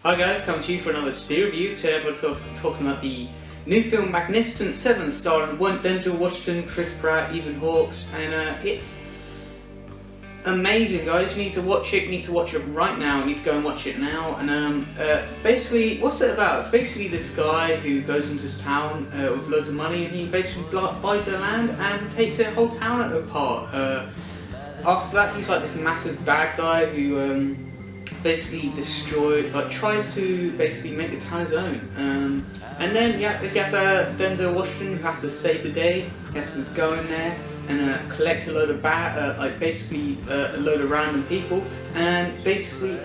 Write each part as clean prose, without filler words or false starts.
Hi guys, coming to you for another Steer review. Today we're talking about the new film Magnificent Seven, starring Denzel Washington, Chris Pratt, Ethan Hawke, and it's amazing, guys. You need to watch it. You need to watch it right now. You need to go and watch it now. And basically, what's it about? It's basically this guy who goes into his town with loads of money, and he basically buys their land and takes their whole town apart. After that, he's like this massive bad guy who basically tries to basically make the town his own. And then he has Denzel Washington who has to save the day. He has to go in there and collect a load of a load of random people, and basically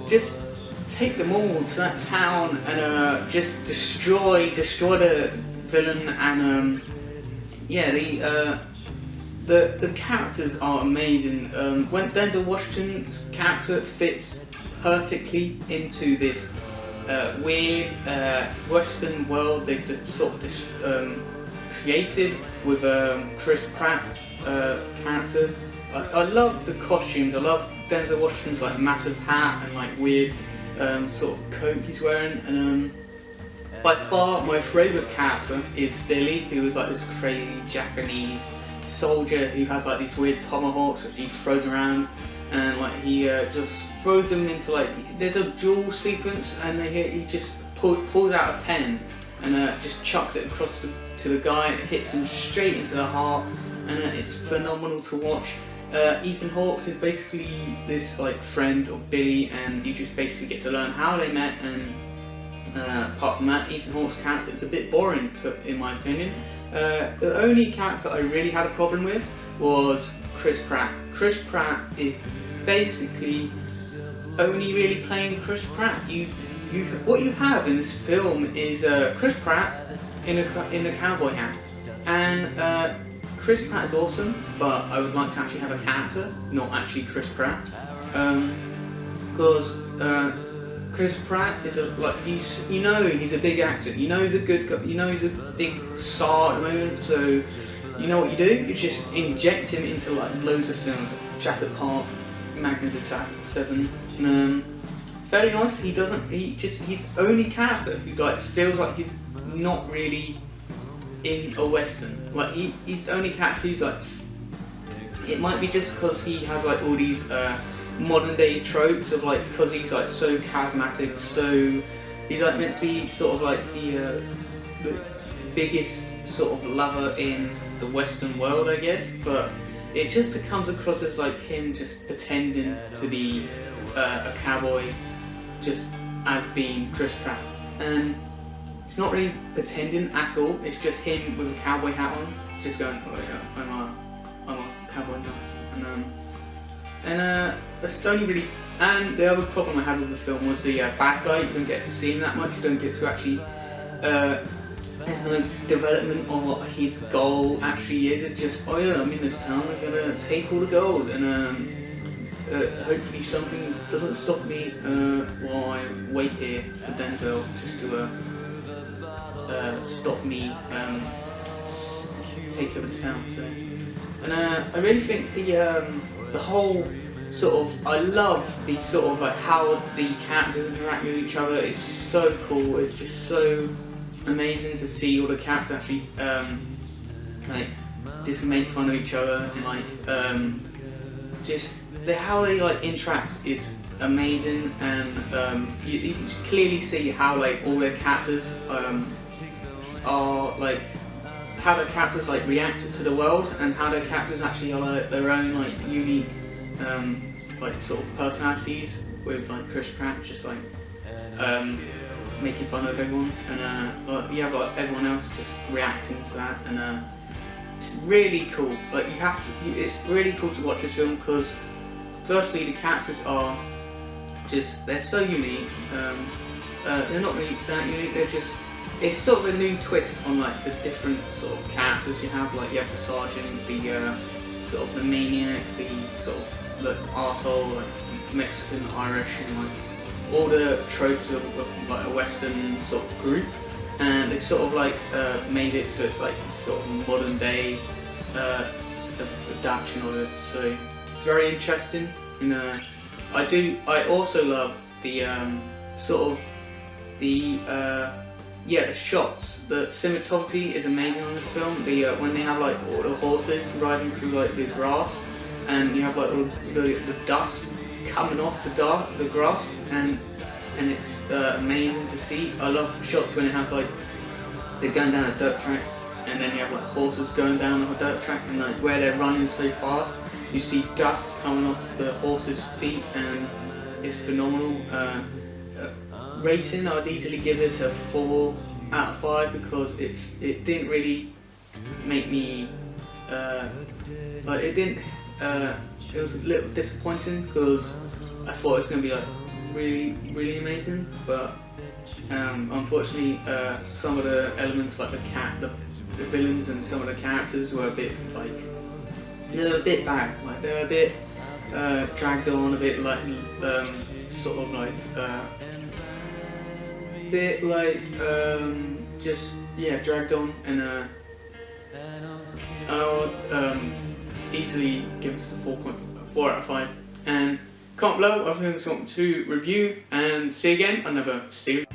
just take them all to that town and just destroy the villain. And the characters are amazing. When Denzel Washington's character fits perfectly into this weird Western world they've sort of created with Chris Pratt's character. I love the costumes. I love Denzel Washington's like massive hat and like weird sort of coat he's wearing. And by far my favourite character is Billy, who is like this crazy Japanese soldier who has like these weird tomahawks which he throws around, and like he just throws them into like, there's a duel sequence and he just pulls out a pen and just chucks it across to the guy, and it hits him straight into the heart, and it's phenomenal to watch. Ethan Hawke is basically this like friend of Billy, and you just basically get to learn how they met. And apart from that, Ethan Hawke's character is a bit boring in my opinion. The only character I really had a problem with was Chris Pratt. Chris Pratt is basically only really playing Chris Pratt. What you have in this film is Chris Pratt in a cowboy hat, and Chris Pratt is awesome, but I would like to actually have a character, not actually Chris Pratt, because Chris Pratt is he's a big actor, he's a good guy, he's a big star at the moment, so you know what you do? You just inject him into like loads of films, Jurassic Park, Magnificent Seven. Fairly honest, his only character who like feels like he's not really in a western. Like he's the only character who's like, it might be just because he has like all these modern day tropes of like, because he's like so charismatic, so he's like meant to be sort of like the biggest sort of lover in the western world, I guess, but it just becomes across as like him just pretending to be a cowboy, just as being Chris Pratt, and it's not really pretending at all. It's just him with a cowboy hat on, just going, oh yeah, I'm a cowboy now, and that's only really. And the other problem I had with the film was the bad guy. You don't get to see him that much. You don't get to actually. There's no development of what his goal actually is. It's just, oh yeah, I'm in this town. I'm gonna take all the gold, and hopefully something doesn't stop me while I wait here for Denzel just to stop me take over this town. So, and I really think the whole sort of, I love the sort of like how the characters interact with each other. It's so cool. It's just so amazing to see all the characters actually like just make fun of each other, and like just how they like interact is amazing. And you can clearly see how like all their characters are like, how their characters like react to the world, and how their characters actually are like their own like unique like sort of personalities, with like Chris Pratt just like making fun of everyone, and you have like everyone else just reacting to that, and it's really cool. Like it's really cool to watch this film because firstly the characters are just, they're so unique. They're not really that unique, they're just, it's sort of a new twist on like the different sort of characters you have. Like you have the sergeant, the sort of the maniac, the sort of the arsehole, like Mexican, Irish, and like all the tropes of like a western sort of group, and they sort of like made it so it's like sort of modern day adaptation of it. So it's very interesting. And I also love the sort of the the shots, the cinematography is amazing on this film. The when they have like all the horses riding through like the grass, and you have like all the dust coming off the grass, and it's amazing to see. I love shots when it has like they're going down a dirt track, and then you have like horses going down a dirt track, and like where they're running so fast, you see dust coming off the horses' feet, and it's phenomenal. Rating, I would easily give this a 4 out of 5 because it didn't really make me it was a little disappointing because I thought it was going to be like really amazing, but unfortunately some of the elements like the villains and some of the characters were a bit like they're a bit bad, like they're a bit dragged on, a bit like sort of like bit like just dragged on, and I would easily give this a 4 out of 5. And comment below what you want to review, and see you again on another series.